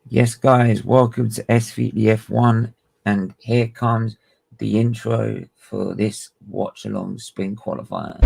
Yes, guys, welcome to SFeatley F1, and here comes the intro for this watch-along spin qualifier.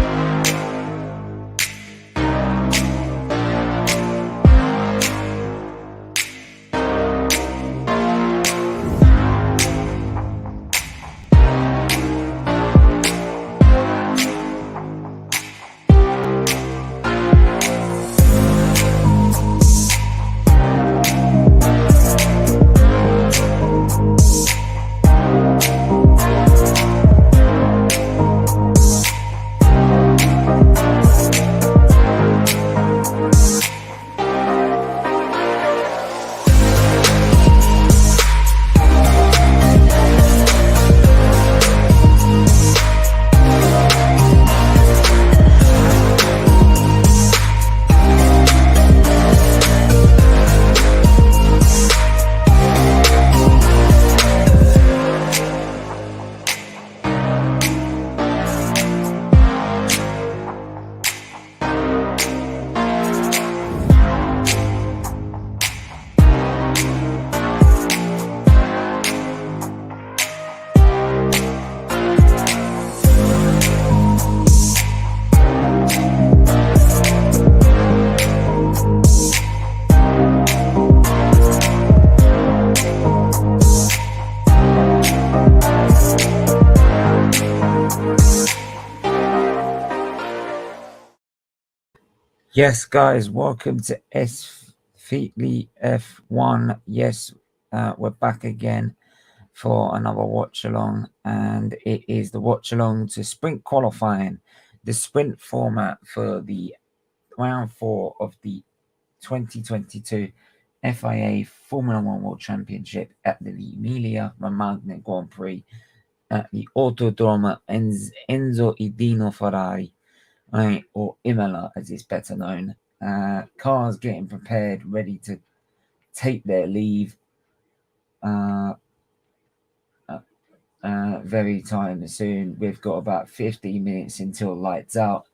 Yes, guys, welcome to SFeatley F1. Yes, we're back again for another watch-along, and it is the watch-along to sprint qualifying, the sprint format for the round 4 of the 2022 FIA Formula 1 World Championship at the Emilia Romagna Grand Prix at the Autodromo Enzo e Dino Ferrari, right, or Imola as it's better known. Cars getting prepared, ready to take their leave very time soon. We've got about 15 minutes until lights out.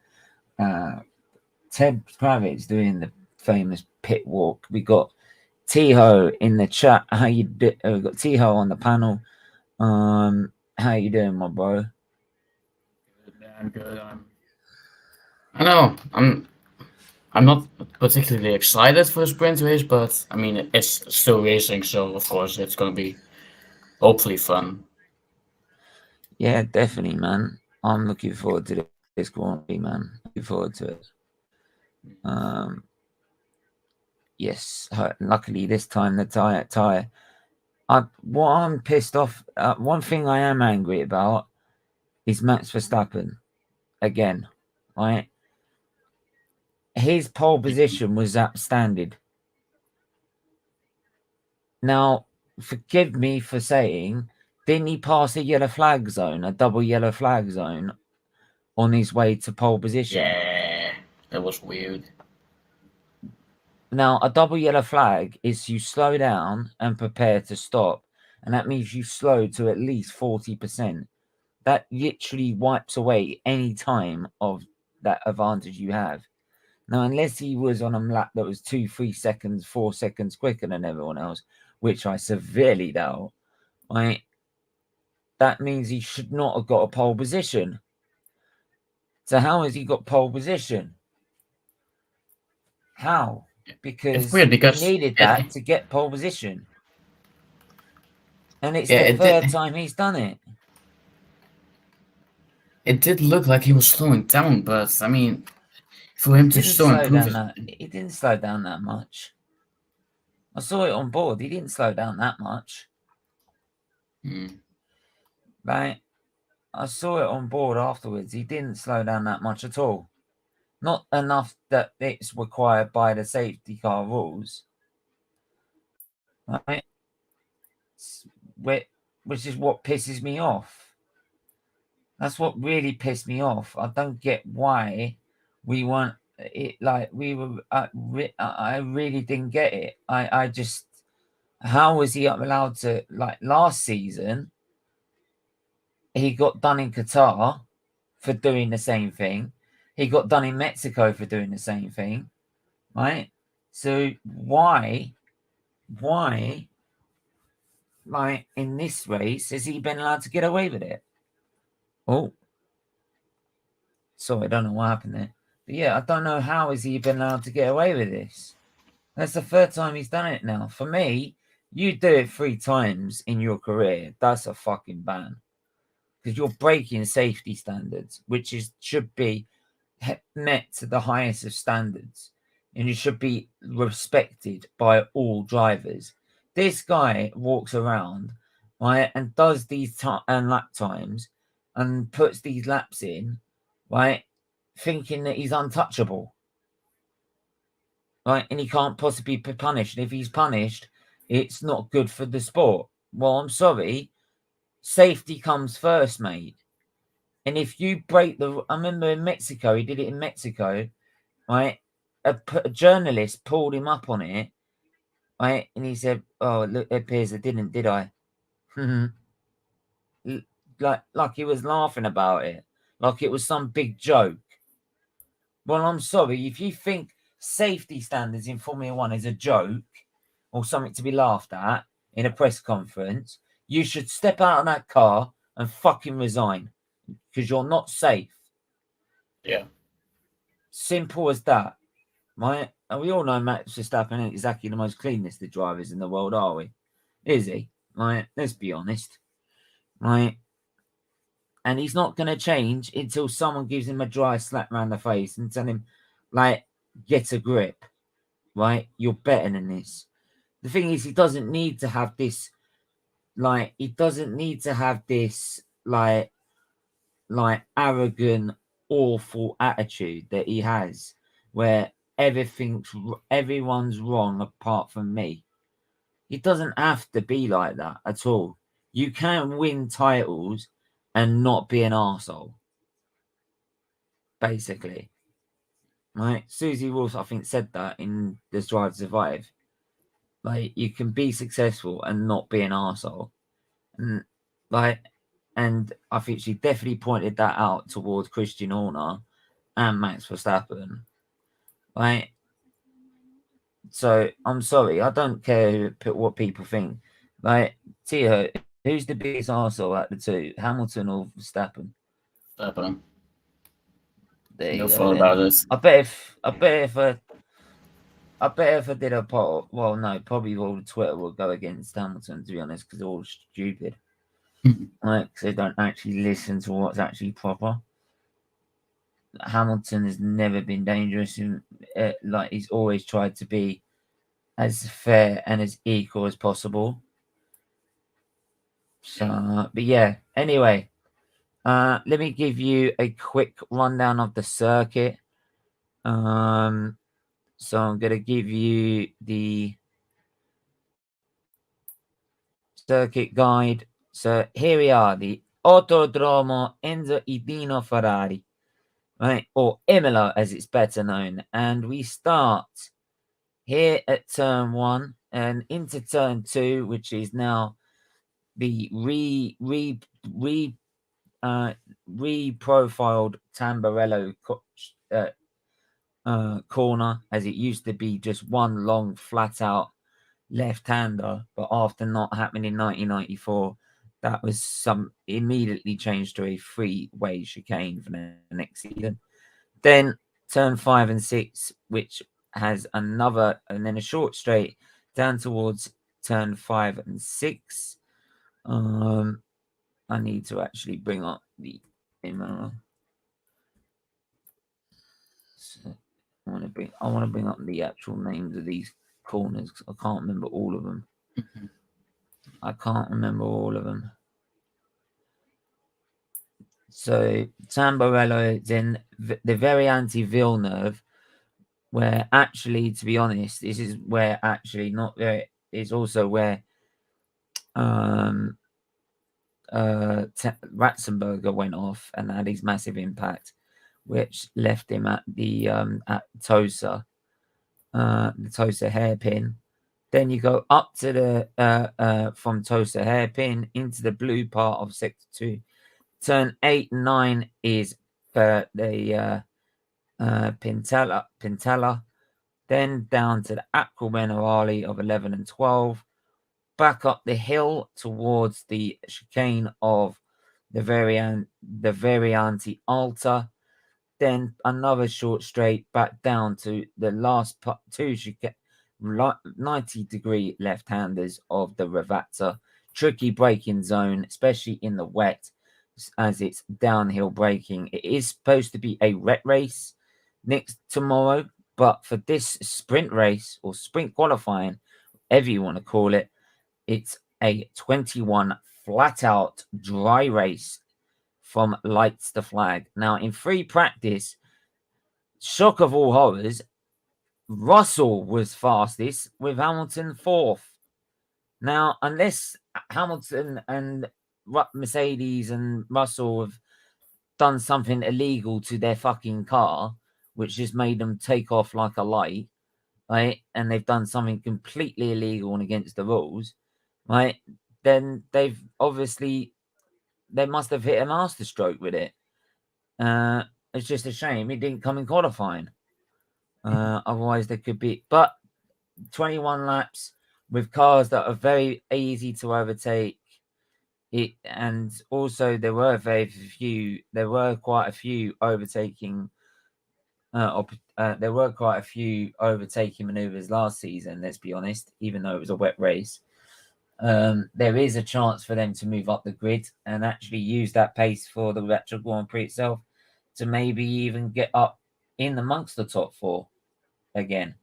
Ted Kravitz doing the famous pit walk. We got Tycho in the chat. How you do? We got Tycho on the panel. How you doing, my bro? I'm good. I know. I'm not particularly excited for the sprint race, but I mean it's still racing, so of course it's gonna be hopefully fun. Yeah, definitely, man. I'm looking forward to this Grand Prix, man. Looking forward to it. Yes, luckily this time the tire. What I'm pissed off. One thing I am angry about is Max Verstappen again. Right, his pole position was outstanding. Now, forgive me for saying, didn't he pass a yellow flag zone, a double yellow flag zone, on his way to pole position? Yeah, that was weird. Now, a double yellow flag is you slow down and prepare to stop, and that means you slow to at least 40%. That literally wipes away any time of that advantage you have. Now, unless he was on a lap that was 2, 3 seconds, 4 seconds quicker than everyone else, which I severely doubt, right? That means he should not have got a pole position. So how has he got pole position? How? Because It's weird because he needed that to get pole position. And it's yeah, the third time he's done it. It did look like he was slowing down, but I mean, for him to still improve He didn't slow down that much. I saw it on board. He didn't slow down that much. Right? I saw it on board afterwards. He didn't slow down that much at all. Not enough that it's required by the safety car rules. Right? Which is what pisses me off. That's what really pissed me off. I don't get why we weren't it like we were. I really didn't get it. I just, how was he allowed to, like last season? He got done in Qatar for doing the same thing. He got done in Mexico for doing the same thing, right? So why why, like in this race, has he been allowed to get away with it? Oh, sorry, I don't know what happened there. But yeah, I don't know how has he been allowed to get away with this. That's the third time he's done it now. For me, you do it 3 times in your career, that's a fucking ban. Because you're breaking safety standards, which should be met to the highest of standards. And you should be respected by all drivers. This guy walks around, right, and does these lap times and puts these laps in, right, thinking that he's untouchable. Right, and he can't possibly be punished. And if he's punished, it's not good for the sport. Well, I'm sorry. Safety comes first, mate. And if you break I remember in Mexico, he did it in Mexico, right? A journalist pulled him up on it, right? And he said, "Oh, look, it appears I didn't, did I?" like he was laughing about it, like it was some big joke. Well, I'm sorry, if you think safety standards in Formula One is a joke or something to be laughed at in a press conference, you should step out of that car and fucking resign because you're not safe. Yeah. Simple as that, right? And we all know Max Verstappen ain't exactly the most cleanest of drivers in the world, are we? Is he? Right? Let's be honest. Right? And he's not going to change until someone gives him a dry slap around the face and tell him, like, get a grip. Right? You're better than this. The thing is, he doesn't need to have this, like, arrogant, awful attitude that he has, where everyone's wrong apart from me. He doesn't have to be like that at all. You can win titles and not be an arsehole. Basically. Right? Susie Wolf, I think, said that in This Drive to Survive. Like, you can be successful and not be an arsehole. And I think she definitely pointed that out towards Christian Horner and Max Verstappen. Right? So I'm sorry, I don't care what people think. Like, Tia, who's the biggest arsehole at the two, Hamilton or Verstappen? Verstappen. There you No go. thought Then. about it. I bet if I did a poll, well, no, probably all the Twitter will go against Hamilton, to be honest, because they're all stupid. Like, they don't actually listen to what's actually proper. Hamilton has never been dangerous, and like he's always tried to be as fair and as equal as possible. So, but yeah. Anyway, let me give you a quick rundown of the circuit. So I'm gonna give you the circuit guide. So here we are, the Autodromo Enzo e Dino Ferrari, right? Or Imola as it's better known. And we start here at turn 1 and into turn 2, which is now the re-profiled Tamburello corner, as it used to be just one long flat out left-hander, but after not happening in 1994, that was immediately changed to a 3-way chicane for the next season. Then turn 5 and 6, which has another, and then a short straight down towards turn 5 and 6. I need to actually bring up the Imola. So I want to bring up the actual names of these corners because I can't remember all of them. I can't remember all of them. So Tamburello, then the Variante Villeneuve, where actually, to be honest, this is where actually not there. It's also where Ratzenberger went off and had his massive impact, which left him at the Tosa hairpin. Then you go up to the from Tosa hairpin into the blue part of sector 2. Turn 8 and 9 is the Pintella. then down to the Aqua Minerale of 11 and 12, back up the hill towards the chicane of the Variante Alta, then another short straight back down to the last two 90-degree left-handers of the Ravazza. Tricky braking zone, especially in the wet, as it's downhill braking. It is supposed to be a wet race next tomorrow, but for this sprint race or sprint qualifying, whatever you want to call it, it's a 21 flat-out dry race from lights to flag. Now, in free practice, shock of all horrors, Russell was fastest with Hamilton fourth. Now, unless Hamilton and Mercedes and Russell have done something illegal to their fucking car, which just made them take off like a light, right? And they've done something completely illegal and against the rules, right? Then they must have hit a masterstroke with it. It's just a shame it didn't come in qualifying. Otherwise, there could be. But 21 laps with cars that are very easy to overtake. And also there were quite a few overtaking. There were quite a few overtaking maneuvers last season. Let's be honest, even though it was a wet race. There is a chance for them to move up the grid and actually use that pace for the actual Grand Prix itself to maybe even get up in amongst the top four again.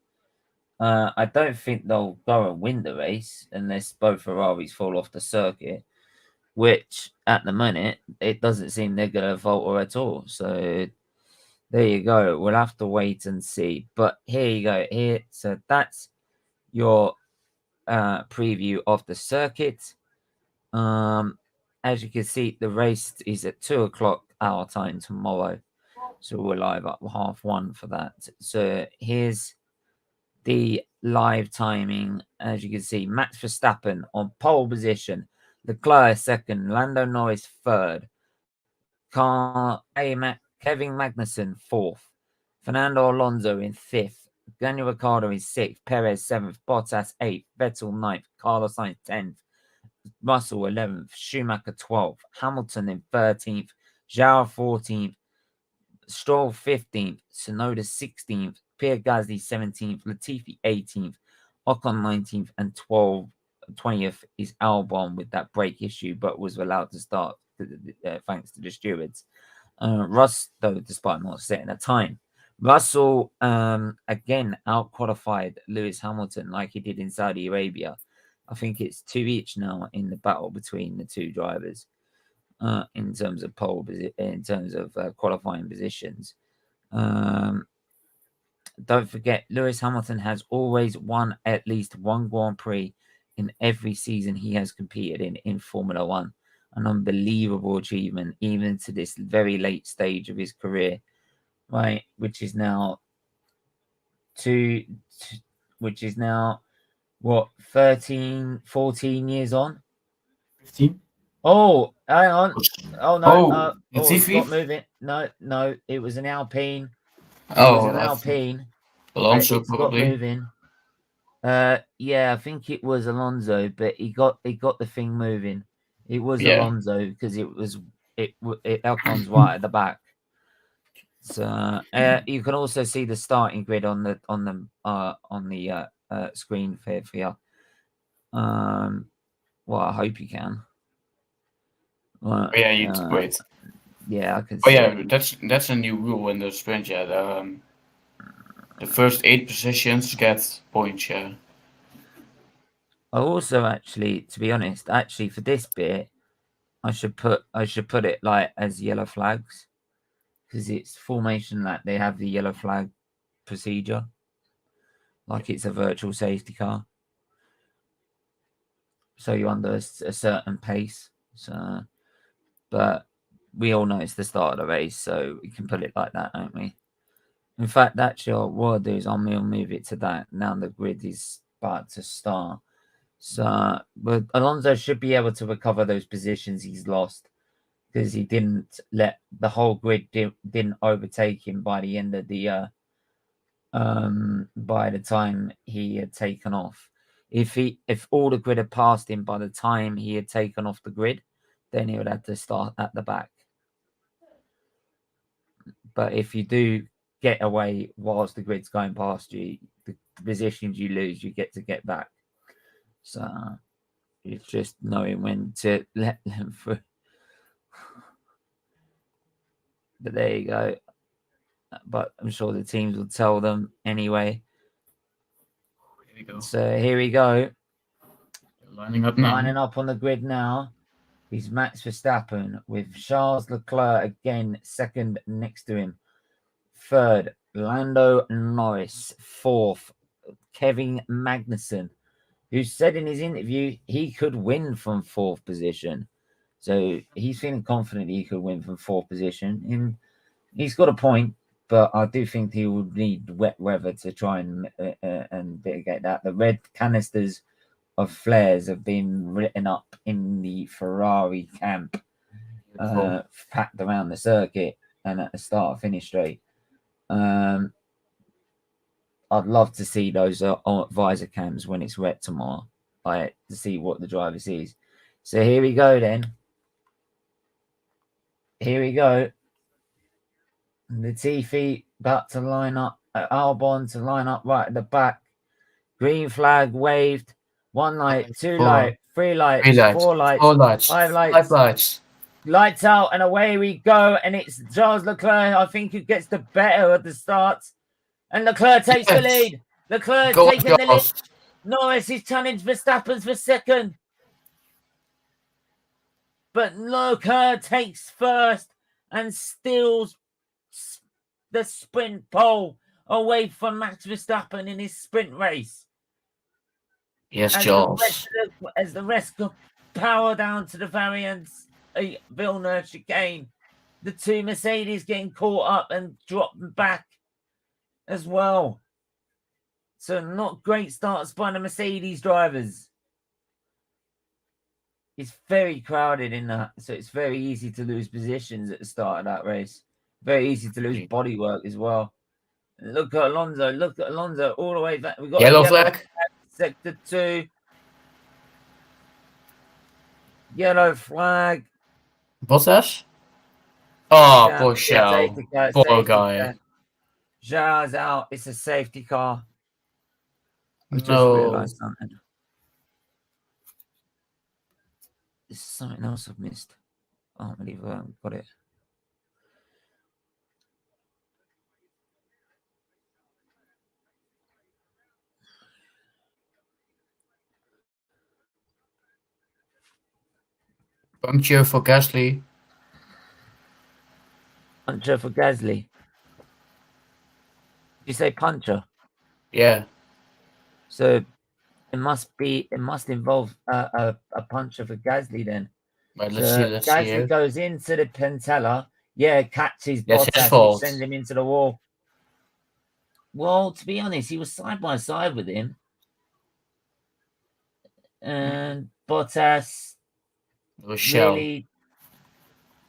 I don't think they'll go and win the race unless both Ferraris fall off the circuit, which at the minute it doesn't seem they're going to falter at all. So there you go. We'll have to wait and see. But here you go. So that's your preview of the circuit. As you can see, the race is at 2:00 our time tomorrow. So we're live at 1:30 for that. So here's the live timing. As you can see, Max Verstappen on pole position, Leclerc second, Lando Norris third, Kevin Magnussen fourth, Fernando Alonso in fifth, Daniel Ricciardo in sixth, Perez seventh, Bottas eighth, Vettel ninth, Carlos Sainz 10th, Russell 11th, Schumacher 12th, Hamilton in 13th, Zhou 14th, Stroll 15th, Tsunoda 16th, Pierre Gasly 17th, Latifi 18th, Ocon 19th, and 20th is Albon with that brake issue, but was allowed to start thanks to the stewards. Russ, though, despite not setting a time. Russell, again, out-qualified Lewis Hamilton like he did in Saudi Arabia. I think it's 2 each now in the battle between the two drivers. In terms of qualifying positions. Don't forget, Lewis Hamilton has always won at least one Grand Prix in every season he has competed in Formula One. An unbelievable achievement, even to this very late stage of his career, right? Which is now 13, 14 years on? 15? Oh, hang on. Oh, no. It's got Latifi? moving. No. It was an Alpine. Oh, Alpine. Alonso It's probably. got moving. Yeah, I think it was Alonso, but he got the thing moving. It was Alonso because Alcon's right at the back. So you can also see the starting grid on the screen for you. Well, I hope you can. Wait. Yeah, I can see. Oh, yeah, that's a new rule in the sprint, yeah. The first 8 positions get points, yeah. I also actually, to be honest, for this bit, I should put it like as yellow flags because it's formation lap. They have the yellow flag procedure, like it's a virtual safety car. So you're under a certain pace. So, but we all know it's the start of the race, so we can put it like that, don't we? In fact, actually, what I'll do is I'll move it to that. Now the grid is about to start. So, but Alonso should be able to recover those positions he's lost because he didn't let the whole grid didn't overtake him by the end of the by the time he had taken off. If all the grid had passed him by the time he had taken off the grid, then he would have to start at the back. But if you do get away whilst the grid's going past you, the positions you lose, you get back. So it's just knowing when to let them through. But there you go. But I'm sure the teams will tell them anyway. Here we go. So here we go. Lining up now. Lining up on the grid now is Max Verstappen with Charles Leclerc again second next to him. Third, Lando Norris. Fourth, Kevin Magnussen, who said in his interview he could win from fourth position. So he's feeling confident he could win from fourth position. And he's got a point, but I do think he would need wet weather to try and mitigate that. The red canisters of flares have been written up in the Ferrari camp, packed around the circuit and at the start finish straight. I'd love to see those visor cams when it's wet tomorrow, to see what the driver sees. So here we go then. Here we go. Latifi about to line up, Albon to line up right at the back. Green flag waved. 1 light, 2 light, 3 lights, 4 lights, 5 lights. Lights out, and away we go. And it's Charles Leclerc, I think, who gets the better at the start. And Leclerc takes the lead. Leclerc taking the lead. Norris is challenged Verstappen's for second. But Leclerc takes first and steals the sprint pole away from Max Verstappen in his sprint race. Yes, Charles. As the rest go power down to the variants, Villeneuve chicane, the two Mercedes getting caught up and dropping back as well. So not great starts by the Mercedes drivers. It's very crowded in that, so it's very easy to lose positions at the start of that race. Very easy to lose bodywork as well. Look at Alonso. Look at Alonso all the way back. We got yellow flag. Sector 2. Yellow flag. Bottas? Oh, poor Zhou. Poor guy. Zhou's out. It's a safety car. I just realised something. There's something else I've missed. I can't believe I haven't got it. Puncture for Gasly. Puncher for Gasly. Did you say puncher? Yeah. So it must involve a puncher for Gasly then. Right, let's see. Gasly goes into the Pentella. Yeah, catches Bottas, sends him into the wall. Well, to be honest, he was side by side with him. And Bottas really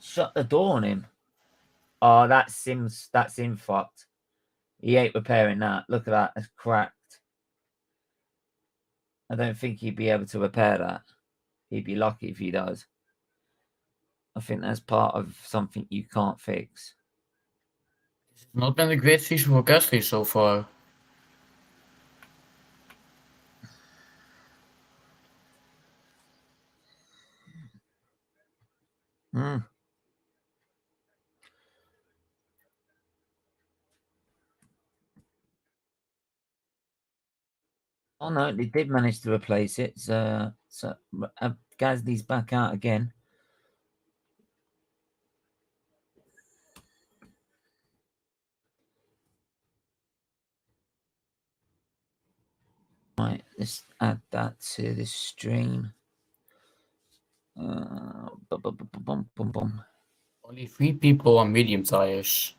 shut the door on him. Oh, that's him fucked. He ain't repairing that. Look at that. It's cracked. I don't think he'd be able to repair that. He'd be lucky if he does. I think that's part of something you can't fix. It's not been a great season for Gasly so far. Oh no, they did manage to replace it. So Gasly's back out again. Right, let's add that to the stream. Only 3 people on medium tires.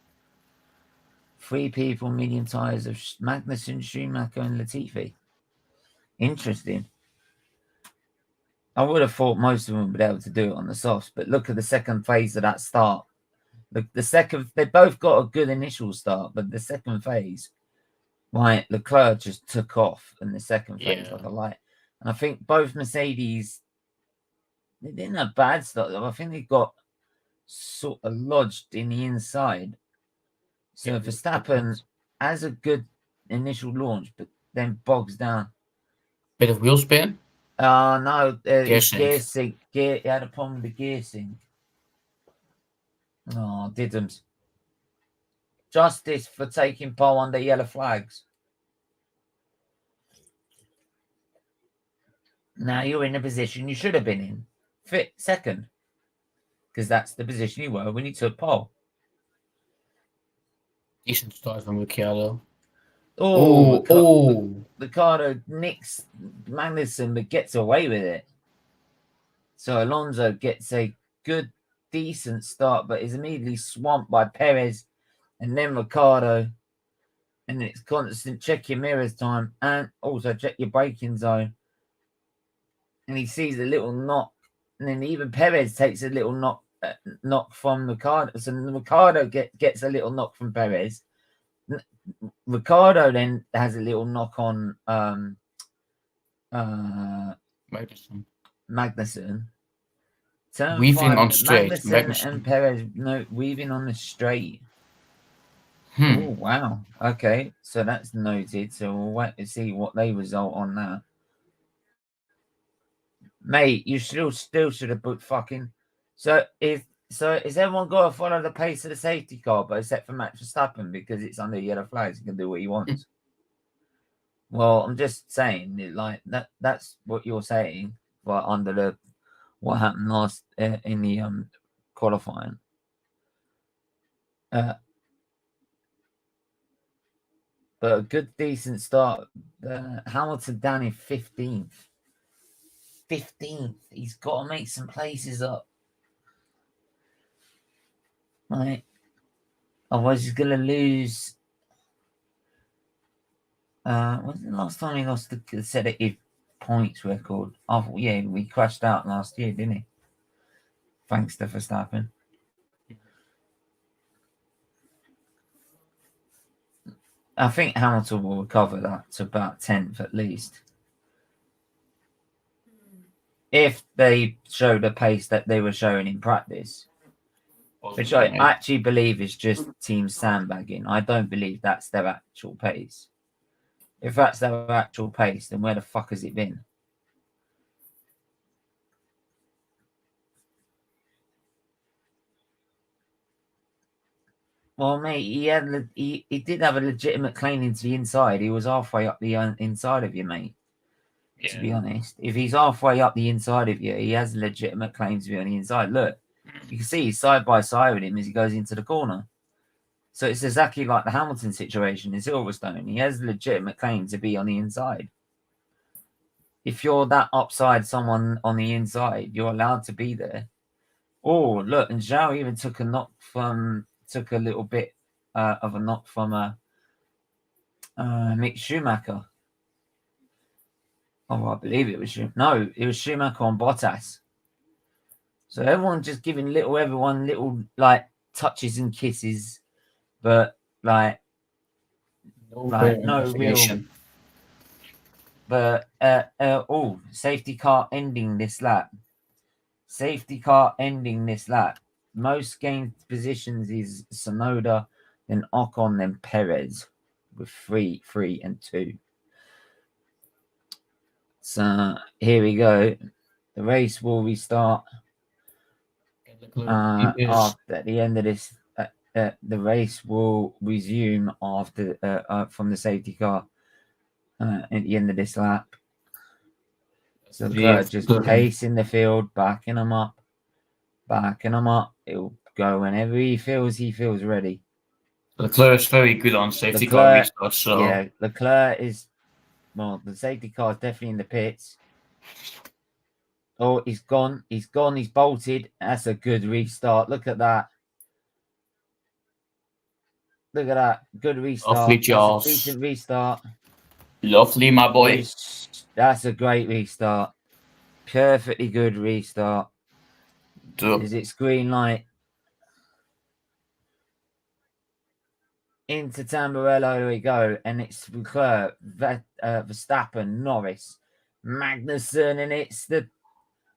3 people medium tires of Magnussen, Schumacher, and Latifi. Interesting. I would have thought most of them would be able to do it on the softs, but look at the second phase of that start. Look, they both got a good initial start, but the second phase, Right, Leclerc just took off in the second phase Yeah. like a light. And I think both Mercedes, they didn't have bad stuff. I think they got sort of lodged in the inside. So Yeah, Verstappen has a good initial launch, but then bogs down. bit of wheel spin. No, his sync. gear sync. He had a problem with the gear sync. Oh, didn't. Justice for taking pole under yellow flags. Now you're in a position you should have been in. Fit second. Because that's the position you were when you took pole. Decent start from Ricciardo. Oh, Ricardo nicks Magnussen but gets away with it. So Alonso gets a good, decent start, but is immediately swamped by Perez and then Ricardo. And it's constant check your mirrors time and also check your braking zone. And he sees a little knock. And then even Perez takes a little knock from Ricardo. So Ricardo gets a little knock from Perez. Ricardo then has a little knock on Magnussen. Weaving on straight. Magnussen and Perez weaving on the straight. Oh wow. Okay, so that's noted. So we'll wait to see what they result on that. Mate, you still should have booked fucking. So is everyone got to follow the pace of the safety car, but except for Max Verstappen because it's under yellow flags, he can do what he wants. Well, I'm just saying, like that's what you're saying, but under what happened last in the qualifying. But a good decent start. Hamilton down in 15th. 15th. He's got to make some places up. Right. Otherwise, he's going to lose. When's the last time he lost the consecutive points record? Oh, yeah, we crashed out last year, didn't he? Thanks to Verstappen. I think Hamilton will recover that to about 10th at least. If they show the pace that they were showing in practice. Which I actually believe is just team sandbagging. I don't believe that's their actual pace. If that's their actual pace, then where the fuck has it been? Well, mate, he did have a legitimate claim into the inside. He was halfway up the inside of you, mate. Yeah. To be honest, if he's halfway up the inside of you, he has a legitimate claim to be on the inside. Look, you can see he's side by side with him as he goes into the corner. So it's exactly like the Hamilton situation in Silverstone. He has a legitimate claim to be on the inside. If you're that upside someone on the inside, you're allowed to be there. Oh, look, and Zhou even took a little bit of a knock from Mick Schumacher. Oh, I believe it was it was Schumacher on Bottas. So everyone just giving everyone little like touches and kisses, but like no real. But safety car ending this lap. Safety car ending this lap. Most gained positions is Sonoda, then Ocon, then Perez with 3, 3, and 2. So here we go. The race will restart after the end of this. The race will resume after from the safety car at the end of this lap. So just pacing the field, backing them up. It'll go whenever he feels ready. Leclerc is very good on safety car restart. So yeah, Leclerc is. Well, the safety car is definitely in the pits. Oh, he's gone. He's bolted. That's a good restart. Look at that. Good restart. Lovely, That's a decent restart. Lovely, my boy. That's a great restart. Perfectly good restart. Is it green light? into Tamburello. Here we go, and it's Leclerc, Verstappen, Norris, Magnussen, and it's the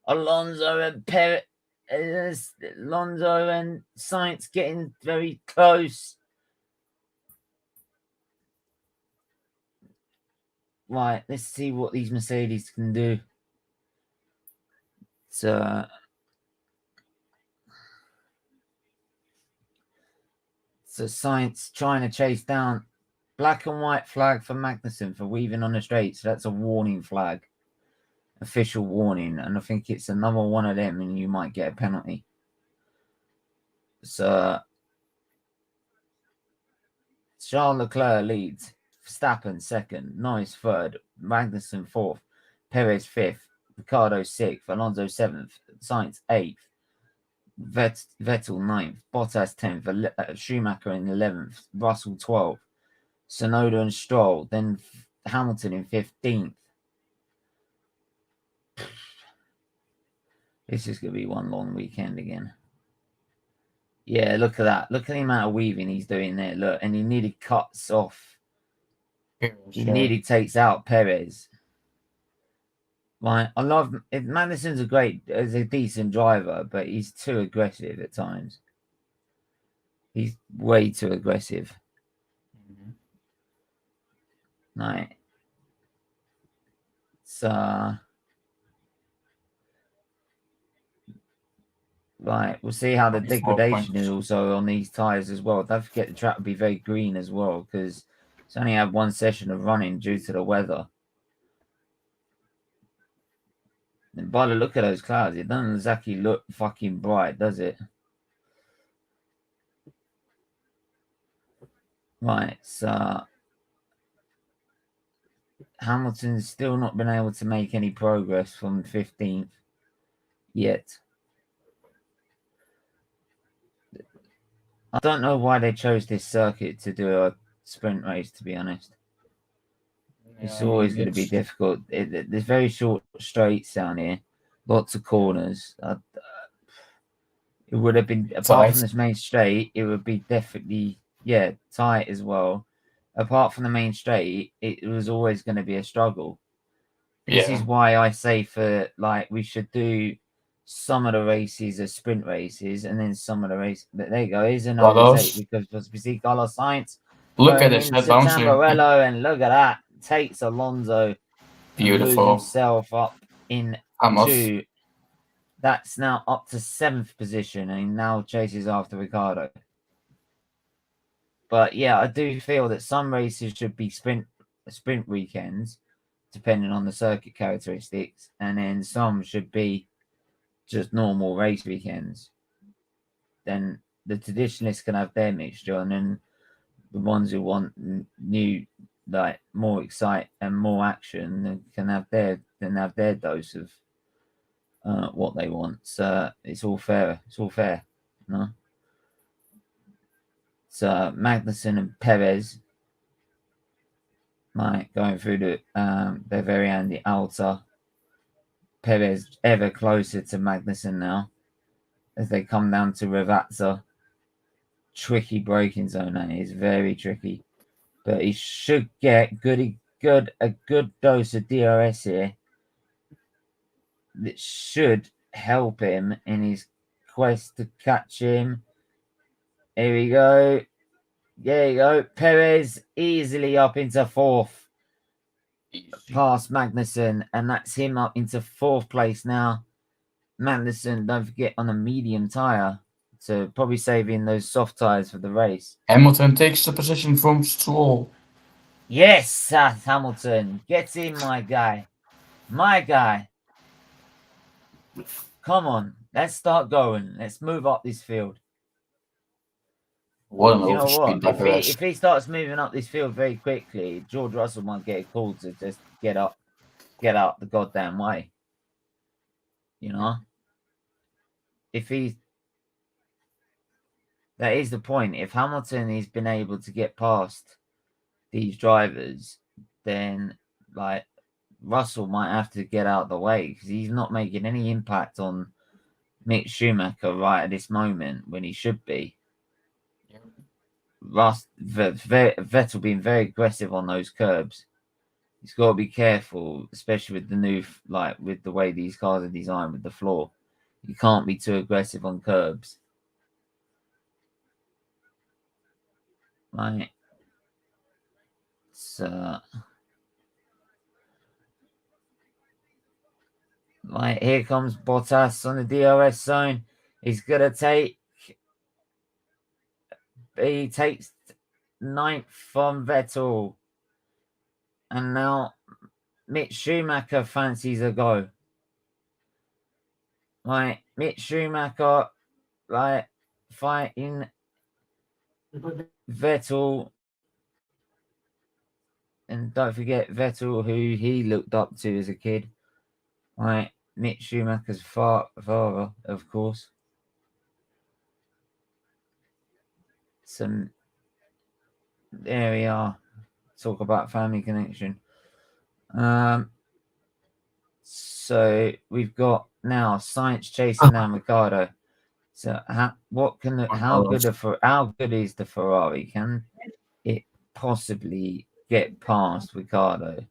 Alonso and Perez. Alonso and Sainz getting very close. Right, let's see what these Mercedes can do. So Sainz trying to chase down. Black and white flag for Magnussen for weaving on the straight. So that's a warning flag. Official warning. And I think it's another one of them and you might get a penalty. So Charles Leclerc leads. Verstappen second. Norris third. Magnussen fourth. Perez fifth. Ricciardo sixth. Alonso seventh. Sainz eighth. Vettel ninth. Bottas 10th. Schumacher in 11th. Russell 12th. Tsunoda and Stroll. Then Hamilton in 15th. This is going to be one long weekend again. Yeah, look at that. Look at the amount of weaving he's doing there. Look, and he nearly cuts off. He nearly takes out Perez. Right, I love Madison's a decent driver, but he's too aggressive at times. He's way too aggressive. Right. So right, we'll see how the degradation is also on these tyres as well. Don't forget the track will be very green as well because it's only had one session of running due to the weather. And by the look of those clouds, it doesn't exactly look fucking bright, does it? Right, so Hamilton's still not been able to make any progress from 15th yet. I don't know why they chose this circuit to do a sprint race, to be honest. It's always going to be difficult. There's very short straights down here, lots of corners. It would have been, apart from this main straight, it would be definitely, tight as well. Apart from the main straight, it was always going to be a struggle. This is why I say we should do some of the races as sprint races and then some of the races. But there you go. Here's another result because we see Carlos Sainz. Look at this Tamburello, and look at that. Takes Alonso. Beautiful. And moves himself up in two. That's now up to 7th position and he now chases after Ricciardo. But yeah, I do feel that some races should be sprint weekends, depending on the circuit characteristics, and then some should be just normal race weekends. Then the traditionalists can have their mixture, and then the ones who want new, like more excite and more action, can have their dose of what they want. So it's all fair. It's all fair, no. So Magnussen and Perez, going through the Bavaria and the Alta. Perez ever closer to Magnussen now as they come down to Ravazza. Tricky braking zone, that is very tricky, but he should get a good dose of DRS here. That should help him in his quest to catch him. Here we go. There you go. Perez easily up into 4th. Past Magnussen, and that's him up into 4th place now. Magnussen, don't forget, on a medium tyre. So probably saving those soft tyres for the race. Hamilton takes the position from Stroll. Yes, Hamilton. Get in, my guy. My guy. Come on. Let's start going. Let's move up this field. What an you know overspeed what? by If he starts moving up this field very quickly, George Russell might get a call to just get out the goddamn way. You know? That is the point. If Hamilton has been able to get past these drivers, then Russell might have to get out of the way because he's not making any impact on Mick Schumacher right at this moment when he should be. Vettel being very aggressive on those curbs. He's got to be careful, especially with the new, with the way these cars are designed with the floor. You can't be too aggressive on curbs. Right. So, right, here comes Bottas on the DRS zone. He's gonna he takes 9th from Vettel. And now Mick Schumacher fancies a go. Right, Mick Schumacher, fighting Vettel. And don't forget Vettel, who he looked up to as a kid. Right, Mick Schumacher's father, of course. There we are. Talk about family connection. So we've got now Sainz chasing down Ricciardo. So how good is the Ferrari? Can it possibly get past Ricciardo?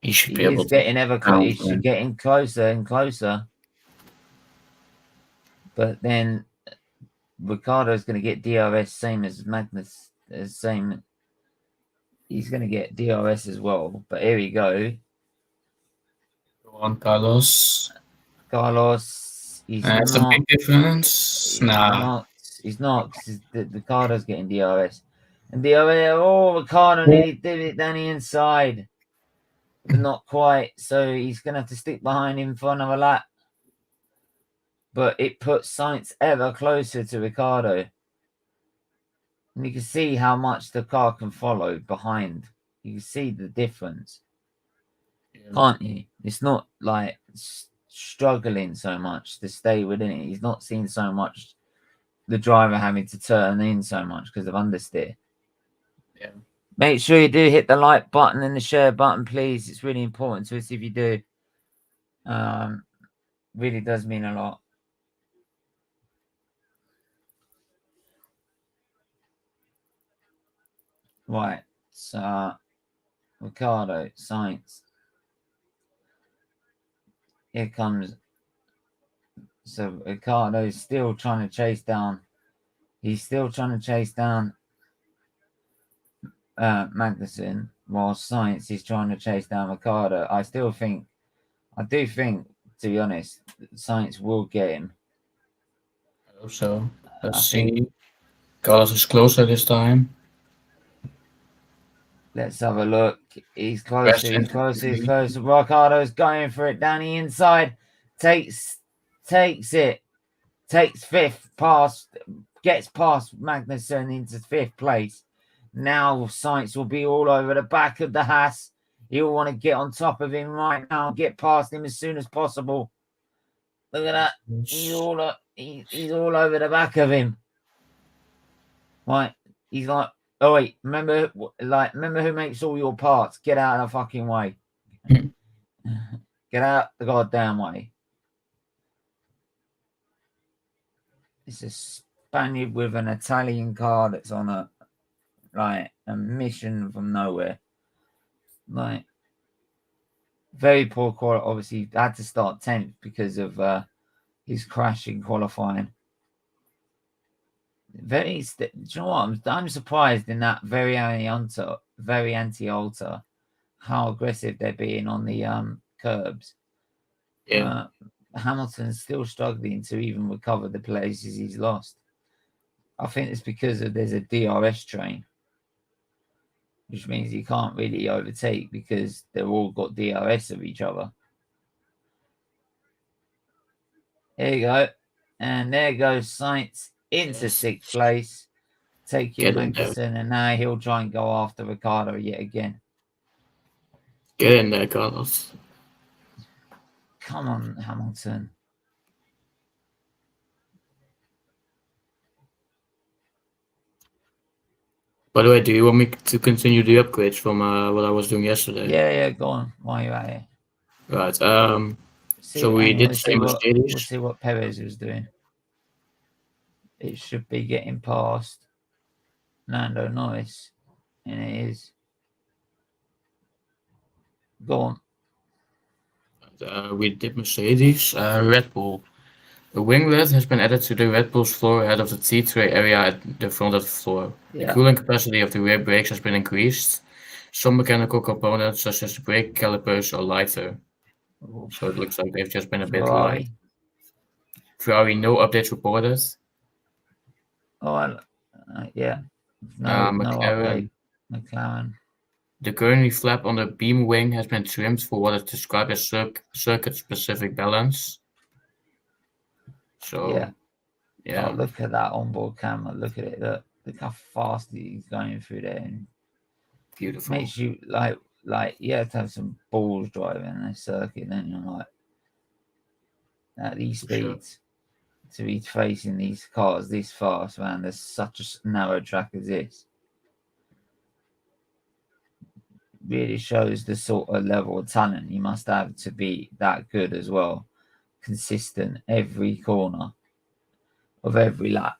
He should be able to. He's getting closer and closer. But then Ricciardo's going to get DRS, same as Magnus. Same. He's going to get DRS as well. But here we go. Go on, Carlos. It's a big difference. He's not. Ricciardo's getting DRS. And Ricciardo nearly did it down the inside. But not quite. So he's going to have to stick behind him for another lap. But it puts Sainz ever closer to Ricciardo. And you can see how much the car can follow behind. You can see the difference. Yeah. Can't you? It's not like struggling so much to stay within it. He's not seen so much the driver having to turn in so much because of understeer. Yeah. Make sure you do hit the like button and the share button, please. It's really important to us if you do. Really does mean a lot. Right, so Ricciardo, Sainz. Here comes. So Ricciardo is still trying to chase down. He's still trying to chase down Magnussen, while Sainz is trying to chase down Ricciardo. I do think, to be honest, Sainz will get him. I hope so. Let's see. Carlos is closer this time. Let's have a look. He's closer. Ricciardo's going for it down the inside. Takes it. Takes 5th. Gets past Magnussen into 5th place. Now Sainz will be all over the back of the Haas. He'll want to get on top of him right now. Get past him as soon as possible. Look at that. He's all over the back of him. Right. He's like, oh wait, remember who makes all your parts? Get out of the fucking way. Get out the goddamn way. It's a Spaniard with an Italian car that's on a mission from nowhere. Very poor quality. Obviously, had to start 10th because of his crash in qualifying. Do you know what? I'm surprised in that very anti-alter how aggressive they're being on the curbs. Yeah. Hamilton's still struggling to even recover the places he's lost. I think it's because there's a DRS train, which means you can't really overtake because they've all got DRS of each other. There you go. And there goes Sainz into 6th place, taking Magnussen, and now he'll try and go after Ricciardo yet again. Get in there, Carlos. Come on, Hamilton. By the way, do you want me to continue the upgrades from what I was doing yesterday? Yeah, go on. While you're at it. Right. So we did see Mercedes. We'll see what Perez was doing. It should be getting past. Lando Norris, and it is. Go on. We did Mercedes, Red Bull. A wing lid has been added to the Red Bull's floor ahead of the T-tray area at the front of the floor. The Yeah. cooling capacity of the rear brakes has been increased. Some mechanical components, such as the brake calipers, are lighter. So it looks like they've just been a bit light. Ferrari, no updates reported. Oh, yeah. No update. McLaren. McLaren. The currently flap on the beam wing has been trimmed for what is described as circuit-specific balance. So, yeah. Oh, look at that onboard camera. Look at it. Look how fast he's going through there. And Beautiful. makes you like you have to have some balls driving a circuit, then you're like at these speeds to be facing these cars this fast, man. There's such a narrow track as this. Really shows the sort of level of talent you must have to be that good as well. Consistent every corner of every lap.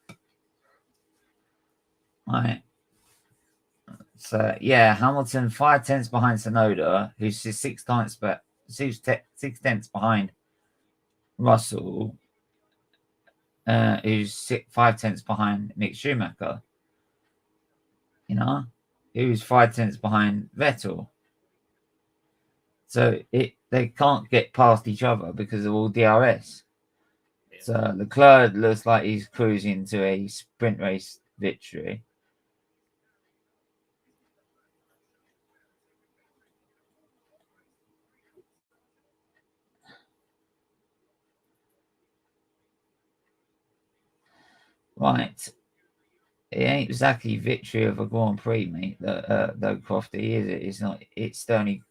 Right. So yeah, Hamilton 5/10 behind Tsunoda, who's 6/10 behind Russell, who's 5/10 behind Mick Schumacher. You know, who's 5/10 behind Vettel. So they can't get past each other because of all DRS. Yeah. So Leclerc looks like he's cruising to a sprint race victory. Right. It ain't exactly victory of a Grand Prix, mate, though, Crofty, is it? It's not. It's only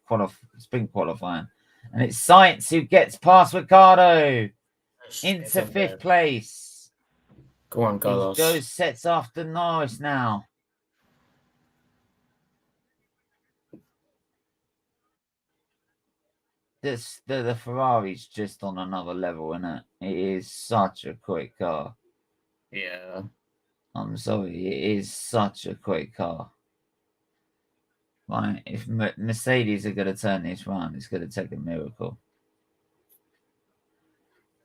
sprint qualifying. And it's Sainz who gets past Ricciardo into 5th place. Go on, Carlos. Zhou sets after Norris now. The Ferrari's just on another level, isn't it? It is such a quick car. Yeah. I'm sorry, it is such a quick car. Right, if Mercedes are going to turn this round, it's going to take a miracle.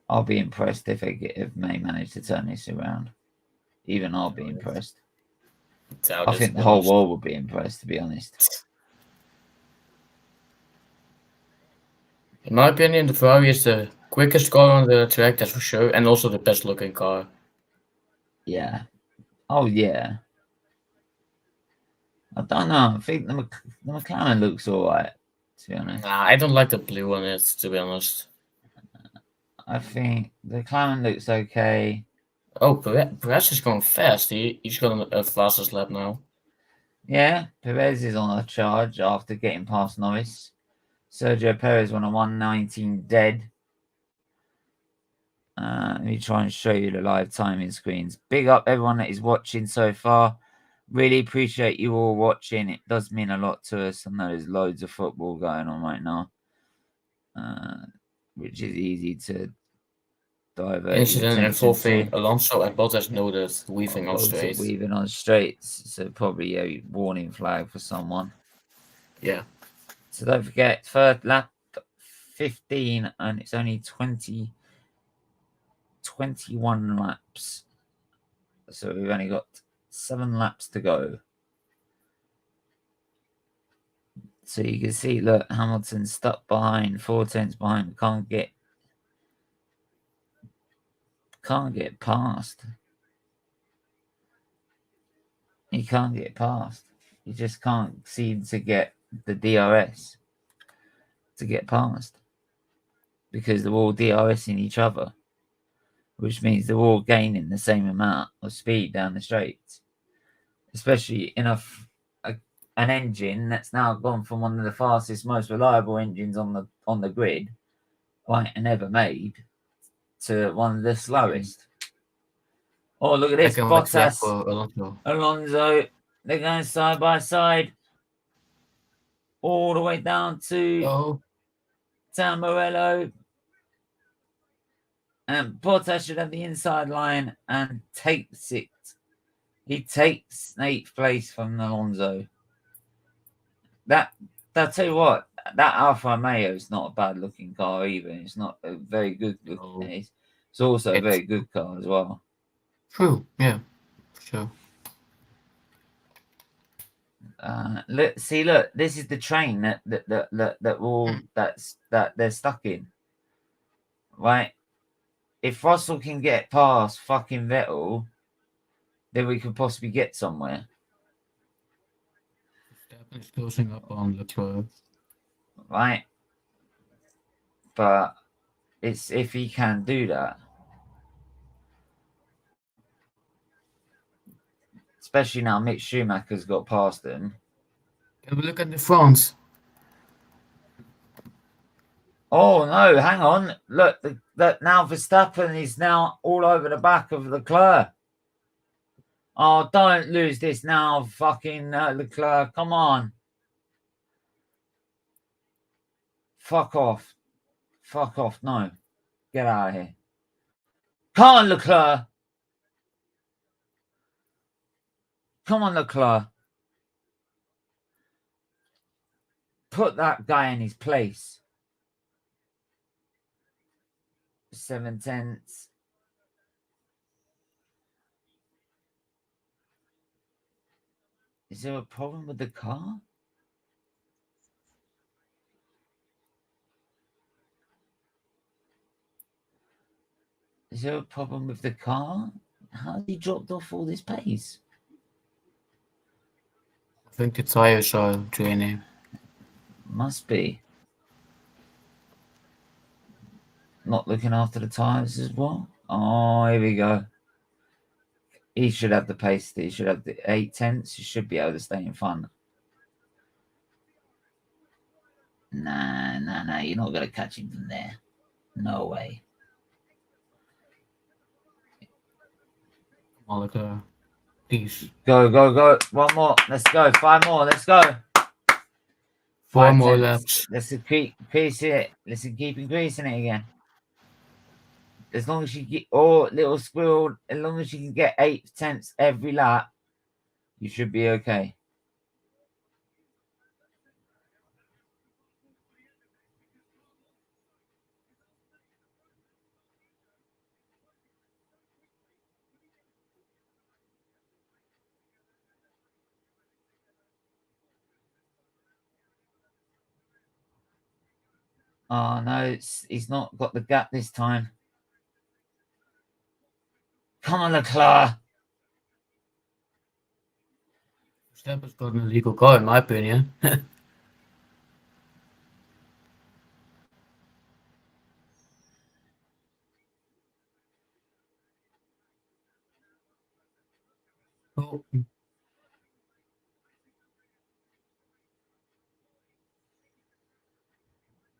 I'll be impressed if they manage to turn this around. Even I'll be impressed. I think the whole world will be impressed, to be honest. In my opinion, the Ferrari is the quickest car on the track, that's for sure, and also the best looking car. Yeah. Oh, yeah. I don't know. I think the McLaren looks all right, to be honest. Nah, I don't like the blue on it, to be honest. I think the McLaren looks okay. Oh, Perez is going fast. He's got a fastest lap now. Yeah, Perez is on a charge after getting past Norris. Sergio Perez on a 119 dead. Let me try and show you the live timing screens. Big up everyone that is watching so far. Really appreciate you all watching. It does mean a lot to us. I know there's loads of football going on right now, which is easy to divert. Incident involving Alonso and Bottas noted weaving on straight. Weaving on straights, so probably a warning flag for someone. Yeah. So don't forget, third lap 15, and it's only 21 laps. So we've only got 7 laps to go. So you can see, look, Hamilton's stuck behind, 4/10 behind, can't get past. He can't get past. He just can't seem to get the DRS to get past because they're all DRSing each other, which means they're all gaining the same amount of speed down the straights, especially in an engine that's now gone from one of the fastest, most reliable engines on the grid, right, and ever made, to one of the slowest. Oh, look at this, Bottas, Alonso, they're going side by side, all the way down to Morello. And Bottas should have the inside line and takes it He takes 8th place from Alonso. I'll tell you what, that Alfa Romeo is not a bad looking car either. It's not a very good looking. No. It's also a very good car as well. True, yeah, sure. Look, this is the train that they're stuck in, right? If Russell can get past fucking Vettel, then we could possibly get somewhere, Verstappen is closing up on Leclerc. right? But it's if he can do that, especially now Mick Schumacher's got past him. Can we look at the front? Oh no, hang on. Look, now Verstappen is now all over the back of Leclerc. Oh, don't lose this now, fucking Leclerc. Come on. Fuck off. Fuck off. No. Get out of here. Come on, Leclerc. Come on, Leclerc. Put that guy in his place. 7/10. Is there a problem with the car? Is there a problem with the car? How has he dropped off all this pace? I think the tires are draining. Must be. Not looking after the tyres as well. Oh, here we go. He should have the pace. He should have the 8/10. He should be able to stay in front. Nah. You're not going to catch him from there. No way. Come on, Leclerc. Please. Go. One more. Let's go. 5 more. Let's go. 4 more laps. Let's keep increasing it. Let's keep increasing it again. As long as you get, little squirrel, as long as you can get 8/10 every lap, you should be okay. Oh no, he's not got the gap this time. Come on, Leclerc. Verstappen's got an illegal car, in my opinion. Oh.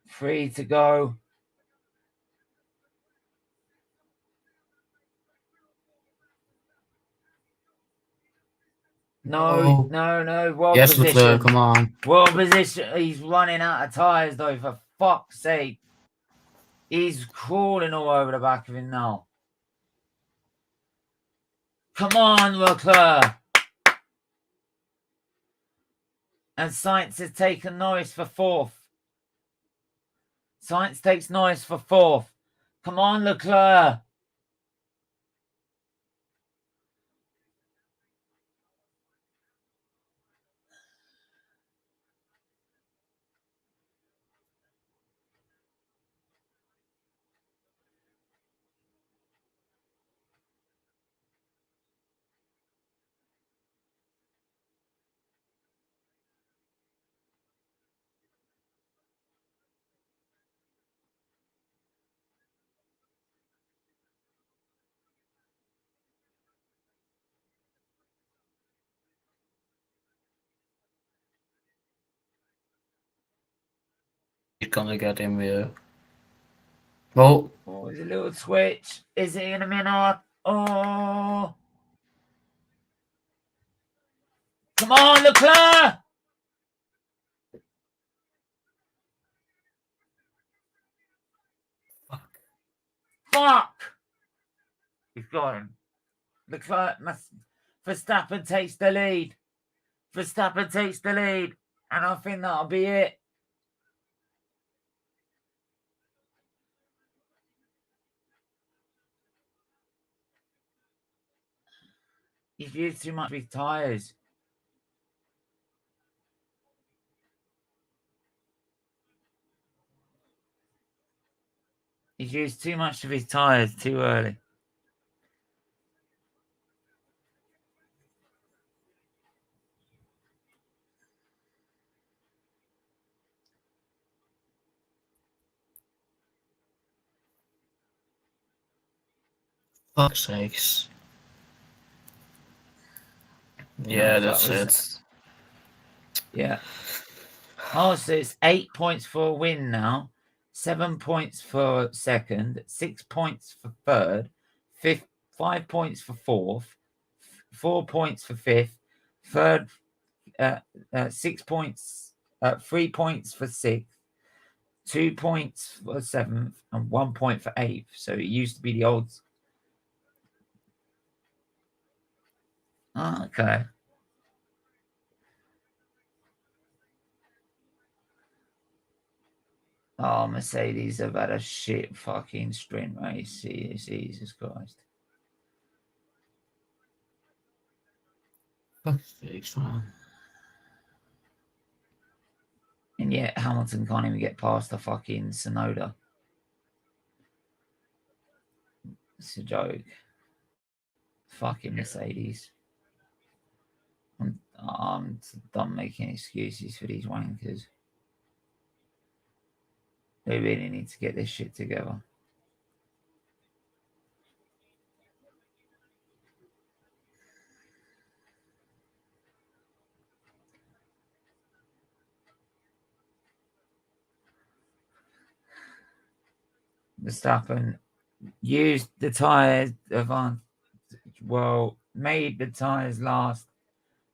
3 to go. No. Well yes, positioned. Leclerc, come on. Well positioned. He's running out of tyres though, for fuck's sake. He's crawling all over the back of him now. Come on, Leclerc. And Sainz has taken Norris for 4th. Sainz takes Norris for 4th. Come on, Leclerc. He's gonna get him here. Oh. Oh, there's a little switch. Is it in a minute? Oh. Come on, Leclerc. Fuck. He's got him. Leclerc must. Verstappen takes the lead. Verstappen takes the lead. And I think that'll be it. He's used too much with tyres. He's used too much of his tyres too early. Fuck's sakes. Yeah, that's it. Yeah. Oh, so it's 8 points for a win now, 7 points for second, 6 points for third, 5 points for fourth, 4 points for fifth, third, 6 points, 3 points for sixth, 2 points for seventh, and 1 point for eighth. So it used to be the old. Oh, okay. Oh, Mercedes have had a shit fucking sprint race. Jesus Christ. Fuck's sakes, man. And yet Hamilton can't even get past the fucking Sonoda. It's a joke. Fucking Mercedes. I'm done making excuses for these wankers. They really need to get this shit together. Verstappen used the tyres advantage, well, made the tyres last,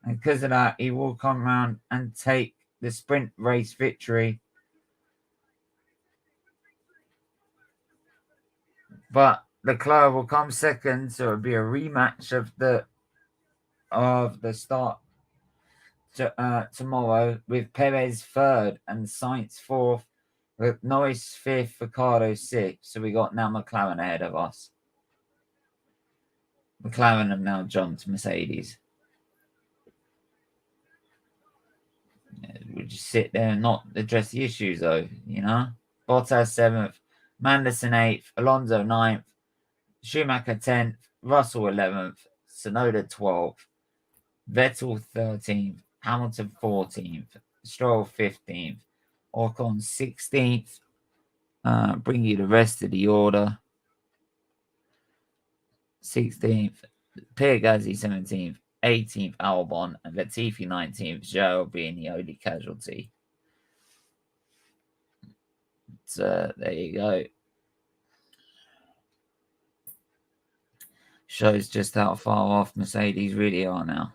and because of that, he will come around and take the sprint race victory. But Leclerc will come second, so it'll be a rematch of the start tomorrow, with Perez third and Sainz fourth, with Norris fifth, Ricciardo sixth. So we got now McLaren ahead of us. McLaren have now jumped Mercedes. We just sit there and not address the issues, though, you know? Bottas seventh, Manderson eighth, Alonso ninth, Schumacher 10th, Russell 11th, Sonoda 12th, Vettel 13th, Hamilton 14th, Stroll 15th, Ocon 16th. Bring you the rest of the order. 16th, Pierre Gasly 17th, 18th, Albon, and Latifi 19th, Zhou being the only casualty. So there you go. Shows just how far off Mercedes really are now.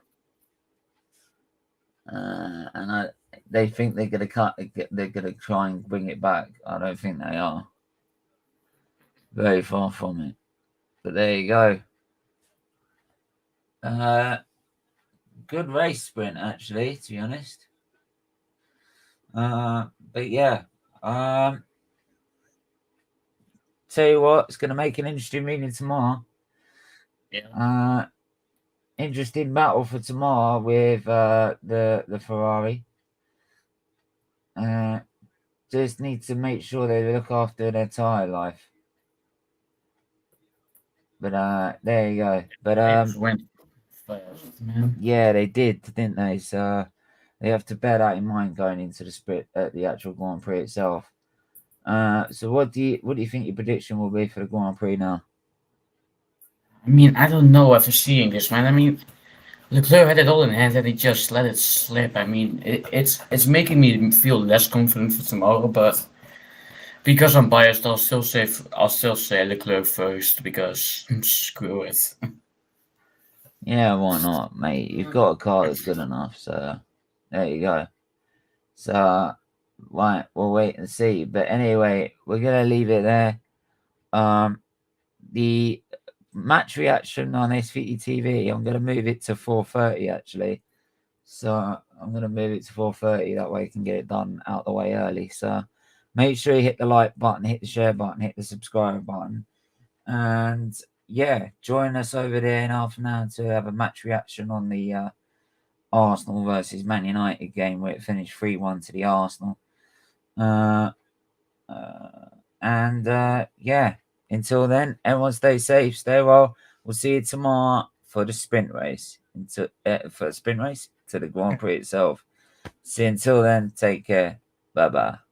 And they think they're going to they're going to try and bring it back. I don't think they are. Very far from it. But there you go. Good race sprint, actually, to be honest. But yeah. Tell you what, it's going to make an interesting meeting tomorrow. Yeah. Interesting battle for tomorrow with the Ferrari. Just need to make sure they look after their tyre life. But there you go. But went fast, man. Yeah, they did, didn't they? So they have to bear that in mind going into the sprint at the actual Grand Prix itself. So what do you think your prediction will be for the Grand Prix now? I mean, I don't know after seeing this, man. I mean, Leclerc had it all in hand and he just let it slip. I mean, it's making me feel less confident for tomorrow, but because I'm biased, I'll still say Leclerc first because screw it. Yeah, why not, mate? You've got a car that's good enough, so there you go. So right, we'll wait and see. But anyway, we're gonna leave it there. The match reaction on SFeatleyTV. I'm going to move it to 4:30 actually. So I'm going to move it to 4:30. That way I can get it done out the way early. So make sure you hit the like button, hit the share button, hit the subscribe button. And yeah, join us over there in half an hour to have a match reaction on the Arsenal versus Man United game where it finished 3-1 to the Arsenal. Yeah, until then, everyone stay safe, stay well. We'll see you tomorrow for the sprint race. For the sprint race to the Grand Prix itself. See you until then, take care. Bye bye.